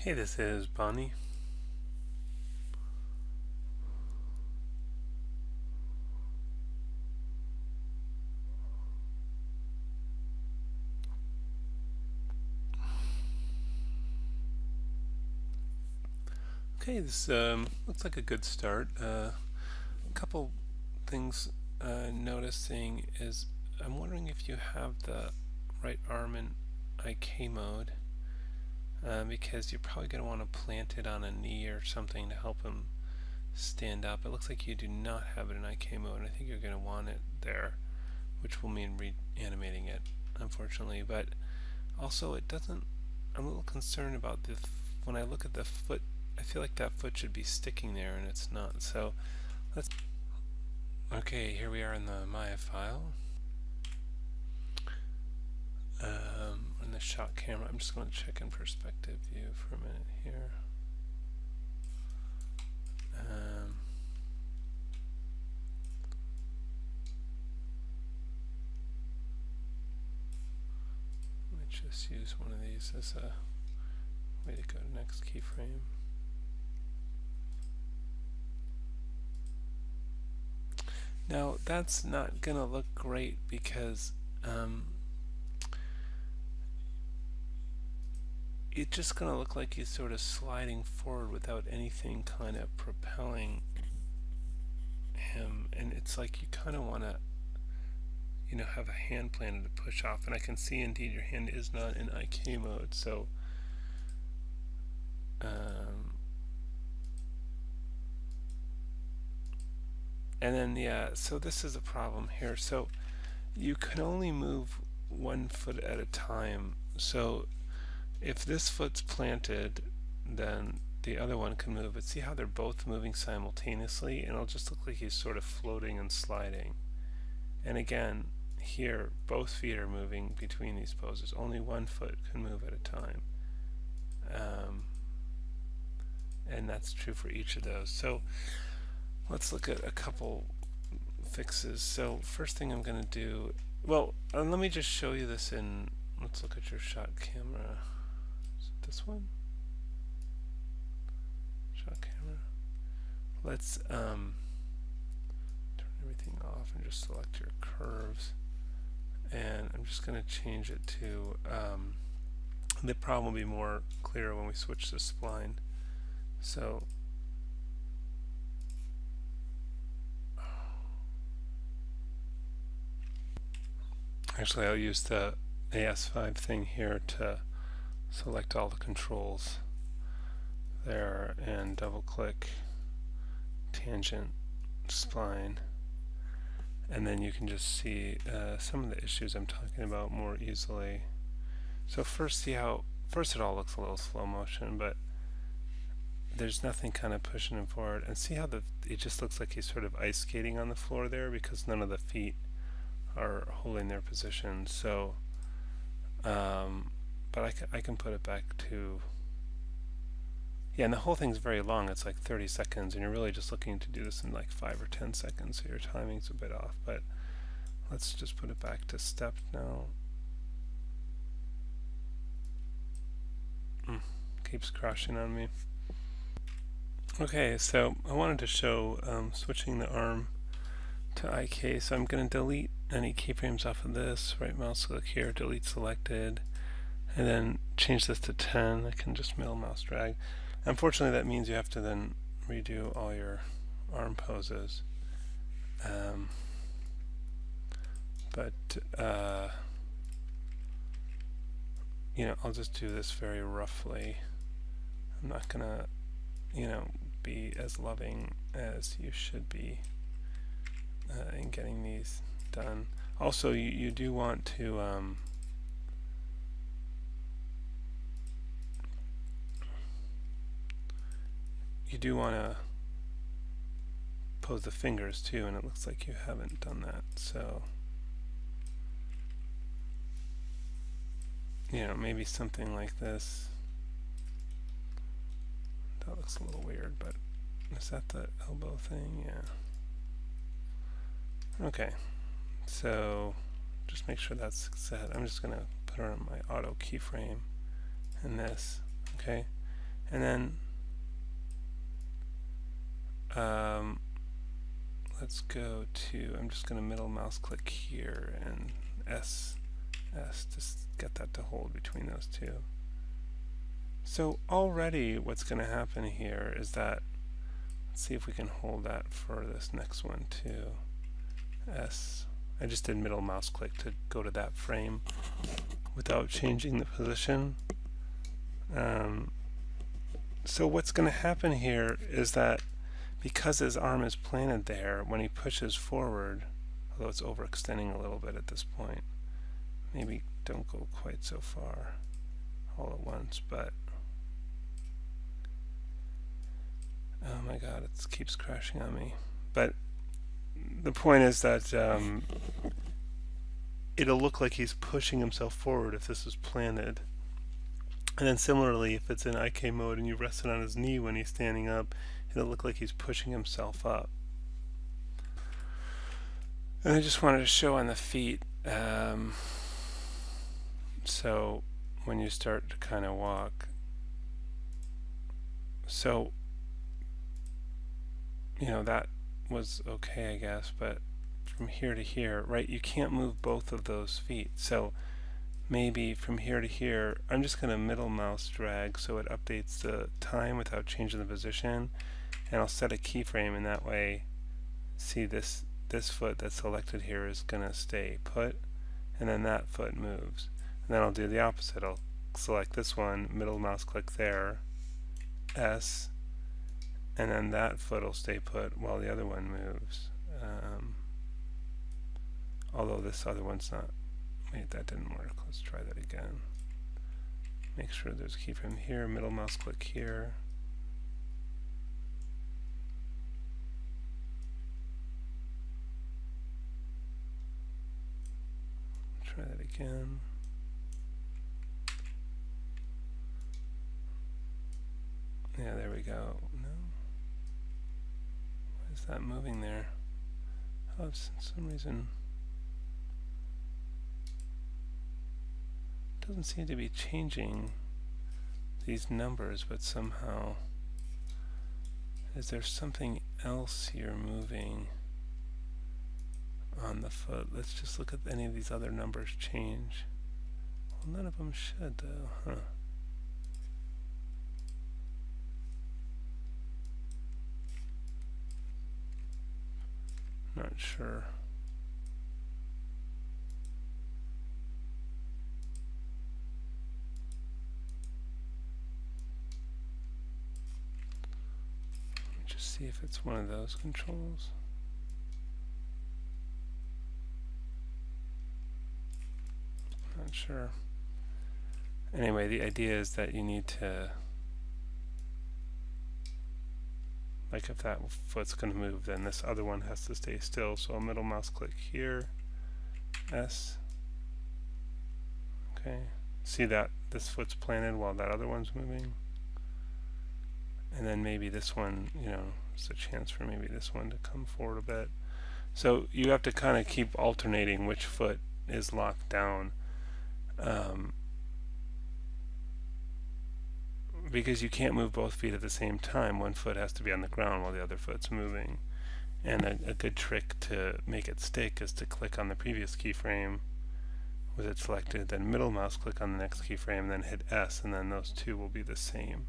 Hey, this is Bonnie. Okay, this looks like a good start. A couple things noticing is I'm wondering if you have the right arm in IK mode because you're probably going to want to plant it on a knee or something to help him stand up. It looks like you do not have it in IK mode, and I think you're going to want it there, which will mean reanimating it, unfortunately. But also, it doesn't. I'm a little concerned about the when I look at the foot. I feel like that foot should be sticking there, and it's not. So let's. Okay, here we are in the Maya file. In the shot camera, I'm just going to check in perspective view for a minute here. Let me just use one of these as a way to go to next keyframe. Now that's not going to look great because it's just going to look like he's sort of sliding forward without anything kind of propelling him, and it's like you kind of want to have a hand planted to push off, and I can see indeed your hand is not in IK mode, so and then so this is a problem here. So you can only move one foot at a time. So if this foot's planted, then the other one can move. But see how they're both moving simultaneously, and it'll just look like he's sort of floating and sliding. And again, here both feet are moving between these poses. Only one foot can move at a time. And that's true for each of those. So let's look at a couple fixes. So first thing I'm going to do, well, let me just show you this in, let's look at your shot camera. Is it this one? Shot camera. Let's turn everything off and just select your curves. And I'm just going to change it to, the problem will be more clear when we switch to spline. So actually I'll use the AS5 thing here to select all the controls there and double click tangent spline, and then you can just see some of the issues I'm talking about more easily. So first it all looks a little slow motion, but there's nothing kind of pushing him forward, and see how it just looks like he's sort of ice skating on the floor there because none of the feet are holding their position. So but I can put it back to, yeah, and the whole thing's very long. It's like 30 seconds, and you're really just looking to do this in like 5 or 10 seconds, so your timing's a bit off. But let's just put it back to step now. Keeps crashing on me. Okay, so I wanted to show switching the arm to IK, so I'm going to delete any keyframes off of this, right mouse click here, delete selected, and then change this to 10. I can just middle mouse drag. Unfortunately, that means you have to then redo all your arm poses. I'll just do this very roughly. I'm not gonna, be as loving as you should be in getting these done. Also, you do want to pose the fingers too, and it looks like you haven't done that. So maybe something like this. That looks a little weird, but is that the elbow thing? Yeah. Okay, so just make sure that's set. I'm just going to put it on my auto keyframe in this. Okay, And then let's go to, I'm just going to middle mouse click here and S, just get that to hold between those two. So already what's going to happen here is that, let's see if we can hold that for this next one too. S. I just did middle mouse click to go to that frame without changing the position. So what's going to happen here is that because his arm is planted there, when he pushes forward, although it's overextending a little bit at this point, maybe don't go quite so far all at once, but oh my god, it keeps crashing on me. But the point is that it'll look like he's pushing himself forward if this is planted. And then similarly, if it's in IK mode and you rest it on his knee when he's standing up, it'll look like he's pushing himself up. And I just wanted to show on the feet. So when you start to kind of walk, so that was okay, I guess, but from here to here, right, you can't move both of those feet. So maybe from here to here, I'm just going to middle mouse drag so it updates the time without changing the position, and I'll set a keyframe, and that way, see this foot that's selected here is going to stay put, and then that foot moves. And then I'll do the opposite. I'll select this one, middle mouse click there, S, and then that foot will stay put while the other one moves. Although this other one's not. Wait, that didn't work. Let's try that again. Make sure there's a keyframe here, middle mouse click here. Try that again. Yeah, there we go. No. Why is that moving there? Oh, for some reason it doesn't seem to be changing these numbers, but somehow is there something else here moving on the foot? Let's just look at any of these other numbers change. Well, none of them should though, huh? Not sure. Let me just see if it's one of those controls. Not sure. Anyway, the idea is that you need to, like if that foot's going to move, then this other one has to stay still. So I'll middle mouse click here, S. Okay. See that this foot's planted while that other one's moving? And then maybe this one, there's a chance for maybe this one to come forward a bit. So you have to kind of keep alternating which foot is locked down. Because you can't move both feet at the same time. One foot has to be on the ground while the other foot's moving. And a good trick to make it stick is to click on the previous keyframe with it selected, then middle mouse click on the next keyframe, then hit S, and then those two will be the same.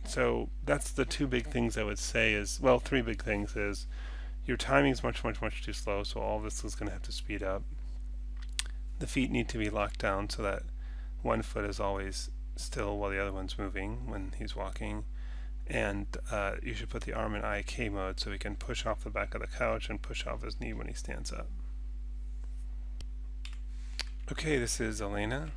So that's the two big things I would say is, well, three big things is your timing is much too slow, so all this is going to have to speed up. The feet need to be locked down so that one foot is always still while the other one's moving when he's walking. And you should put the arm in IK mode so he can push off the back of the couch and push off his knee when he stands up. Okay, this is Elena.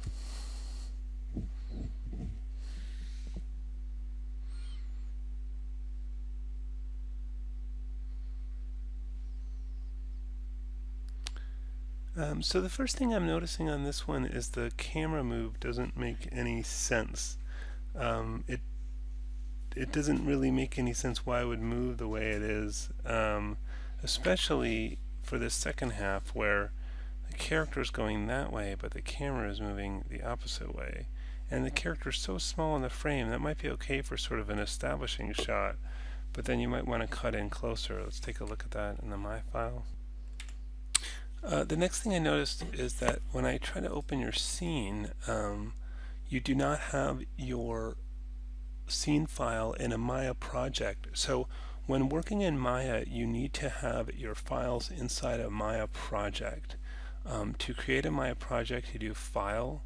So the first thing I'm noticing on this one is the camera move doesn't make any sense. It doesn't really make any sense why it would move the way it is, especially for this second half where the character is going that way but the camera is moving the opposite way. And the character is so small in the frame that might be okay for sort of an establishing shot, but then you might want to cut in closer. Let's take a look at that in the My file. The next thing I noticed is that when I try to open your scene, you do not have your scene file in a Maya project. So when working in Maya, you need to have your files inside a Maya project. To create a Maya project, you do File,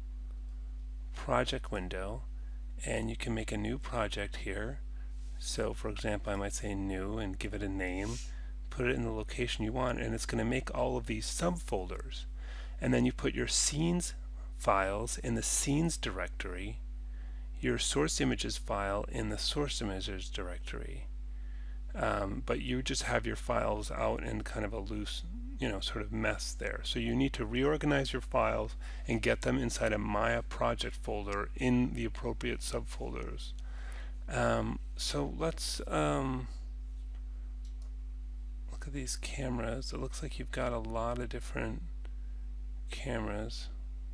Project Window, and you can make a new project here. So for example, I might say New and give it a name, put it in the location you want, and it's going to make all of these subfolders. And then you put your scenes files in the scenes directory, your source images file in the source images directory. But you just have your files out in kind of a loose, sort of mess there. So you need to reorganize your files and get them inside a Maya project folder in the appropriate subfolders. So let's look at these cameras. It looks like you've got a lot of different cameras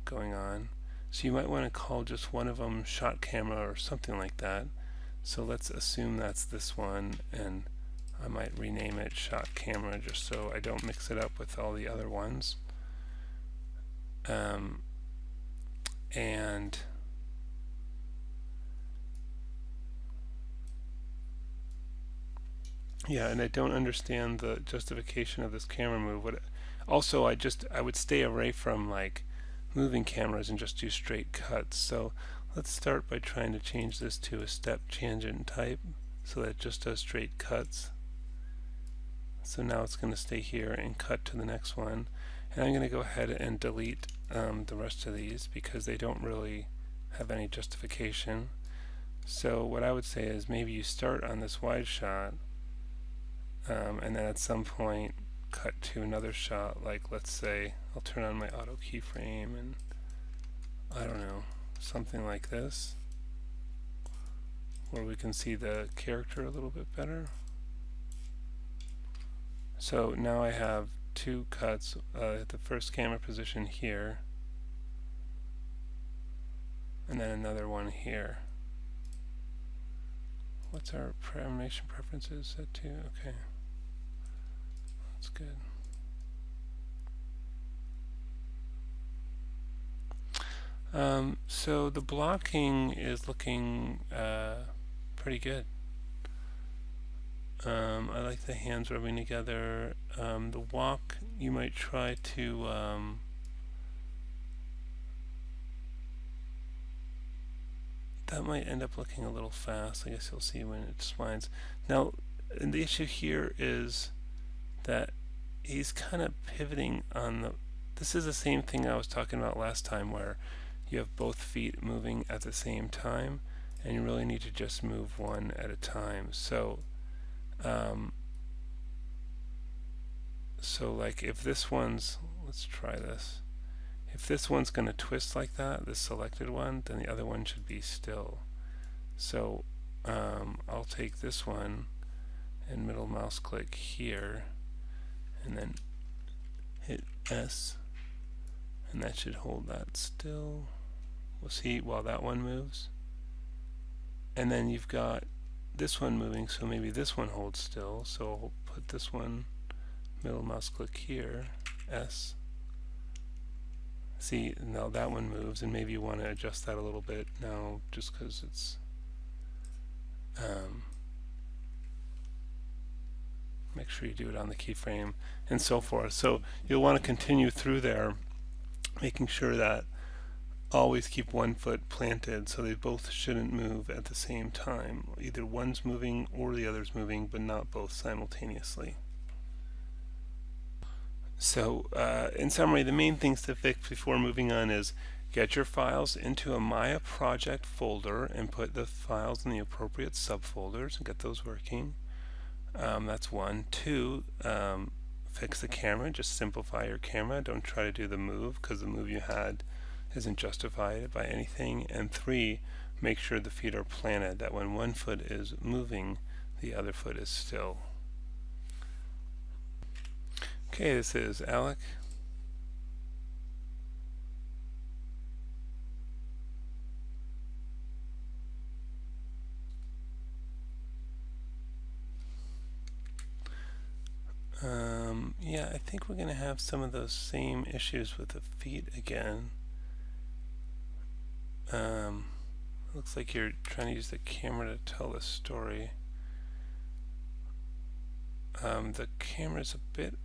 going on. So you might want to call just one of them shot camera or something like that. So let's assume that's this one, and I might rename it shot camera just so I don't mix it up with all the other ones. And yeah, and I don't understand the justification of this camera move. Also, I would stay away from like moving cameras and just do straight cuts. So let's start by trying to change this to a step tangent type so that it just does straight cuts. So now it's going to stay here and cut to the next one. And I'm going to go ahead and delete the rest of these because they don't really have any justification. So what I would say is maybe you start on this wide shot and then at some point cut to another shot, like let's say I'll turn on my auto keyframe and I don't know, something like this, where we can see the character a little bit better. So now I have two cuts at the first camera position here and then another one here. What's our animation preferences set to? Okay, that's good. So the blocking is looking pretty good. I like the hands rubbing together. The walk, you might try to that might end up looking a little fast. I guess you'll see when it splines. Now, and the issue here is that he's kind of pivoting on the. This is the same thing I was talking about last time, where you have both feet moving at the same time, and you really need to just move one at a time. So, like if this one's, let's try this. If this one's going to twist like that, this selected one, then the other one should be still. So I'll take this one and middle mouse click here and then hit S, and that should hold that still. We'll see while that one moves. And then you've got this one moving, so maybe this one holds still. So I'll put this one, middle mouse click here, S. See, now that one moves, and maybe you want to adjust that a little bit now just because it's make sure you do it on the keyframe and so forth. So you'll want to continue through there, making sure that always keep one foot planted so they both shouldn't move at the same time. Either one's moving or the other's moving, but not both simultaneously. So in summary, the main things to fix before moving on is get your files into a Maya project folder and put the files in the appropriate subfolders and get those working. That's one. Two, fix the camera. Just simplify your camera. Don't try to do the move because the move you had isn't justified by anything. And three, make sure the feet are planted, that when one foot is moving, the other foot is still. Okay, this is Alec. Yeah, I think we're going to have some of those same issues with the feet again. Looks like you're trying to use the camera to tell the story. The camera's a bit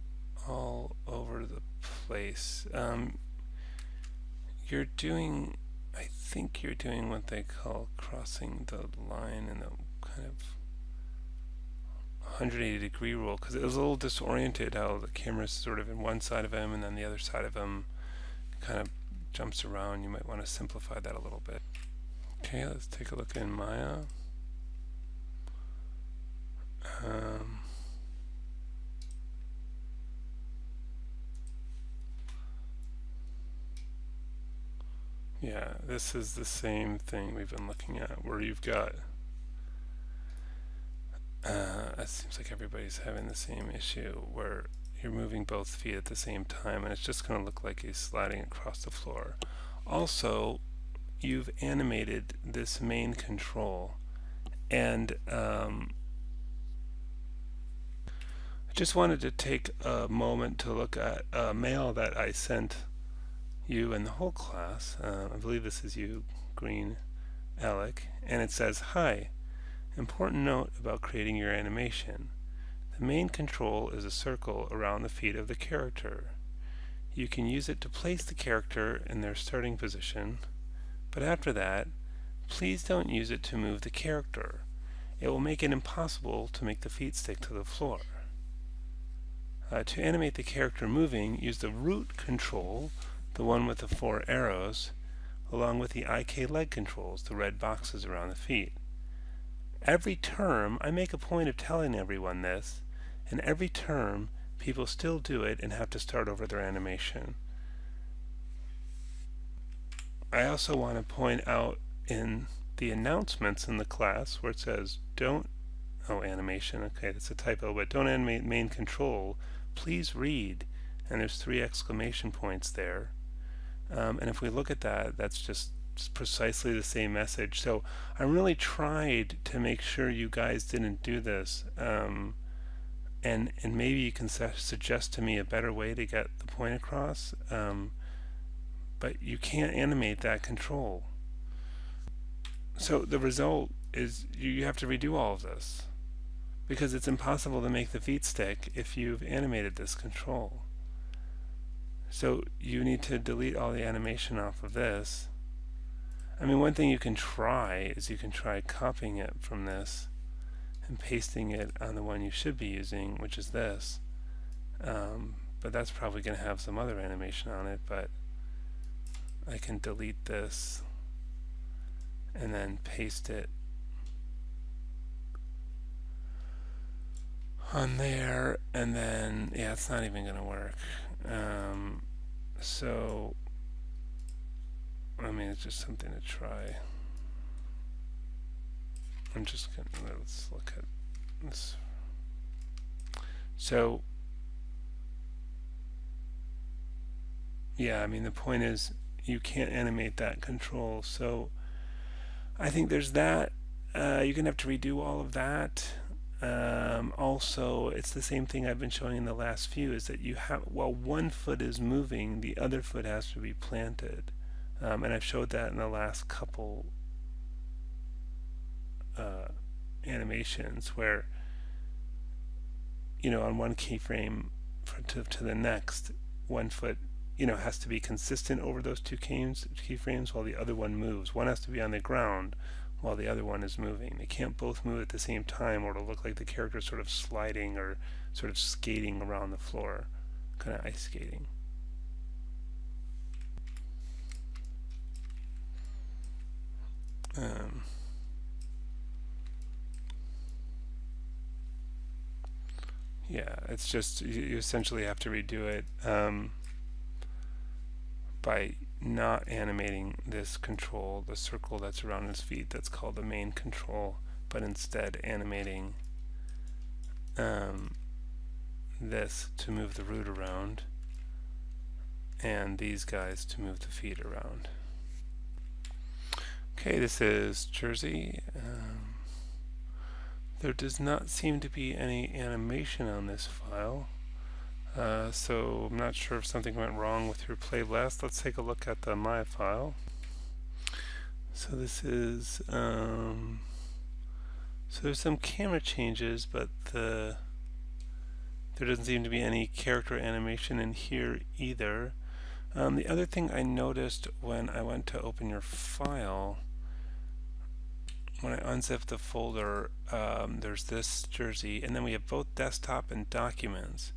all over the place. I think you're doing what they call crossing the line in the kind of 180-degree rule, because it was a little disoriented how the camera's sort of in one side of him and then the other side of him kind of jumps around. You might want to simplify that a little bit. Okay, let's take a look in Maya. Yeah, this is the same thing we've been looking at, where you've got it seems like everybody's having the same issue where you're moving both feet at the same time, and it's just going to look like he's sliding across the floor. Also, you've animated this main control, and I just wanted to take a moment to look at a mail that I sent you and the whole class. I believe this is you, Green Alec, and it says, "Hi, important note about creating your animation. The main control is a circle around the feet of the character. You can use it to place the character in their starting position, but after that, please don't use it to move the character. It will make it impossible to make the feet stick to the floor. To animate the character moving, use the root control, the one with the 4 arrows, along with the IK leg controls, the red boxes around the feet. Every term, I make a point of telling everyone this, and every term, people still do it and have to start over their animation." I also want to point out in the announcements in the class where it says, animation, okay, that's a typo, but don't animate main control, please read, and there's 3 exclamation points there. And if we look at that, that's just precisely the same message. So I really tried to make sure you guys didn't do this, and maybe you can suggest to me a better way to get the point across, but you can't animate that control. So the result is you have to redo all of this, because it's impossible to make the feet stick if you've animated this control. So you need to delete all the animation off of this. I mean, one thing you can try is you can try copying it from this and pasting it on the one you should be using, which is this. But that's probably going to have some other animation on it, but I can delete this and then paste it on there, and then, yeah, it's not even going to work. So, I mean, it's just something to try. Let's look at this. So, yeah, I mean, the point is you can't animate that control. So, I think there's that. You're going to have to redo all of that. Also, it's the same thing I've been showing in the last few, is that you have, while one foot is moving, the other foot has to be planted. And I've showed that in the last couple animations where, on one keyframe to the next, one foot, has to be consistent over those 2 keyframes while the other one moves. One has to be on the ground while the other one is moving. They can't both move at the same time, or it'll look like the character is sort of sliding or sort of skating around the floor, kind of ice skating. Yeah, it's just you essentially have to redo it by not animating this control, the circle that's around his feet, that's called the main control, but instead animating this to move the root around, and these guys to move the feet around. Okay, this is Jersey. There does not seem to be any animation on this file. So I'm not sure if something went wrong with your playlist. Let's take a look at the Maya file. So this is, so there's some camera changes, but there doesn't seem to be any character animation in here either. The other thing I noticed when I went to open your file, when I unzip the folder, there's this jersey, and then we have both desktop and documents.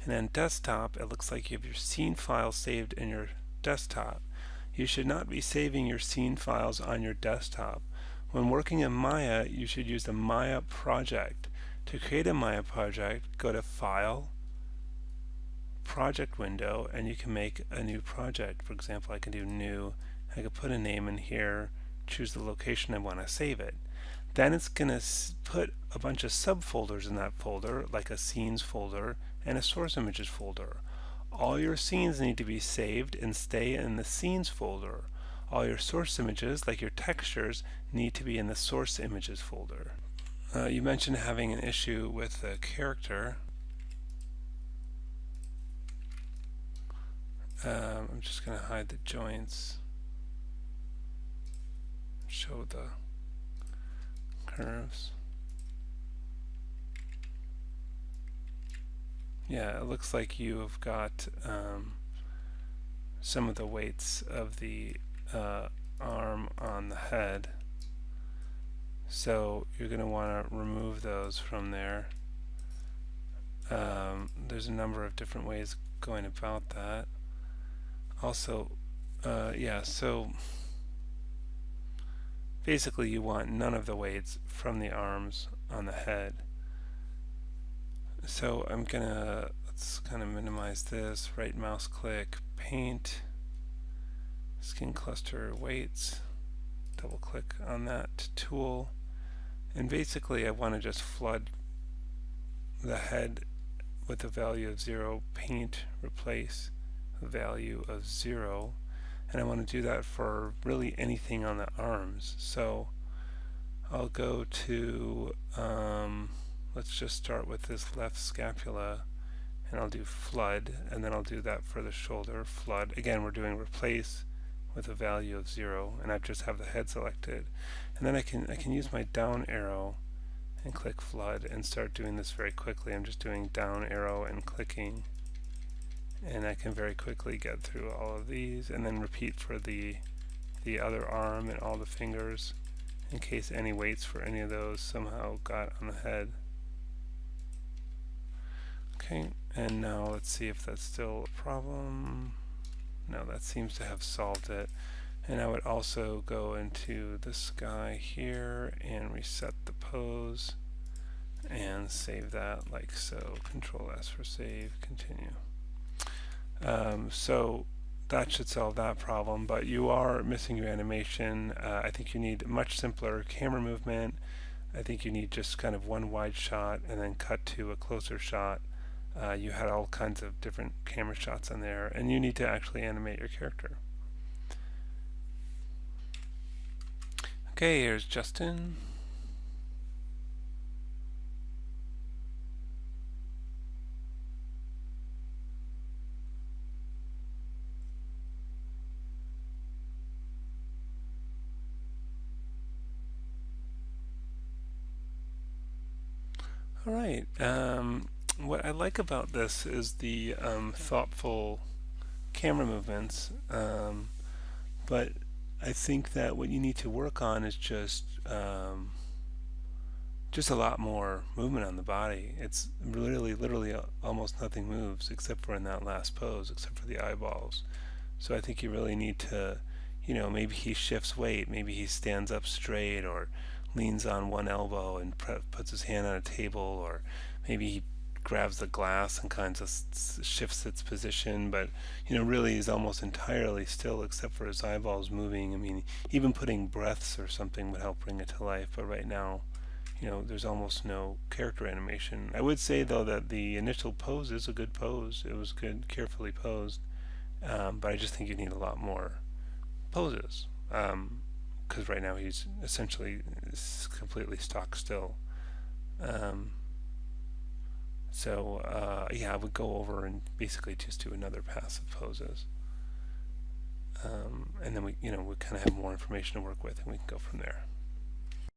And then desktop, it looks like you have your scene file saved in your desktop. You should not be saving your scene files on your desktop. When working in Maya, you should use the Maya project. To create a Maya project, go to File, Project window, and you can make a new project. For example, I can do New. I could put a name in here, choose the location I want to save it. Then it's going to put a bunch of subfolders in that folder, like a Scenes folder and a Source Images folder. All your scenes need to be saved and stay in the Scenes folder. All your source images, like your textures, need to be in the Source Images folder. You mentioned having an issue with the character. I'm just going to hide the joints, show the curves. Yeah, it looks like you have got some of the weights of the arm on the head. So you're going to want to remove those from there. There's a number of different ways going about that. Also, yeah, so basically you want none of the weights from the arms on the head. So I'm gonna, let's kind of minimize this, right mouse click, paint, skin cluster weights, double click on that tool, and basically I want to just flood the head with a value of 0, paint, replace, value of 0, and I want to do that for really anything on the arms. So I'll go to let's just start with this left scapula, and I'll do flood, and then I'll do that for the shoulder, flood. Again, we're doing replace with a value of 0, and I just have the head selected. And then I can use my down arrow and click flood and start doing this very quickly. I'm just doing down arrow and clicking, and I can very quickly get through all of these, and then repeat for the other arm and all the fingers in case any weights for any of those somehow got on the head. Okay, and now let's see if that's still a problem. No, that seems to have solved it. And I would also go into the sky here and reset the pose and save that like so. Control S for save, continue. So that should solve that problem, but you are missing your animation. I think you need much simpler camera movement. I think you need just kind of one wide shot and then cut to a closer shot. You had all kinds of different camera shots on there, and you need to actually animate your character. Okay, here's Justin. All right. What I like about this is the thoughtful camera movements, but I think that what you need to work on is just a lot more movement on the body. It's literally almost nothing moves except for in that last pose, except for the eyeballs. So I think you really need to, maybe he shifts weight, maybe he stands up straight or leans on one elbow and puts his hand on a table, or maybe he grabs the glass and kind of shifts its position, but really he's almost entirely still except for his eyeballs moving. I mean, even putting breaths or something would help bring it to life, but right now there's almost no character animation. I would say though that the initial pose is a good pose. It was good, carefully posed, but I just think you need a lot more poses, because right now he's essentially completely stock still. So yeah, I would go over and basically just do another pass of poses, and then we kind of have more information to work with, and we can go from there.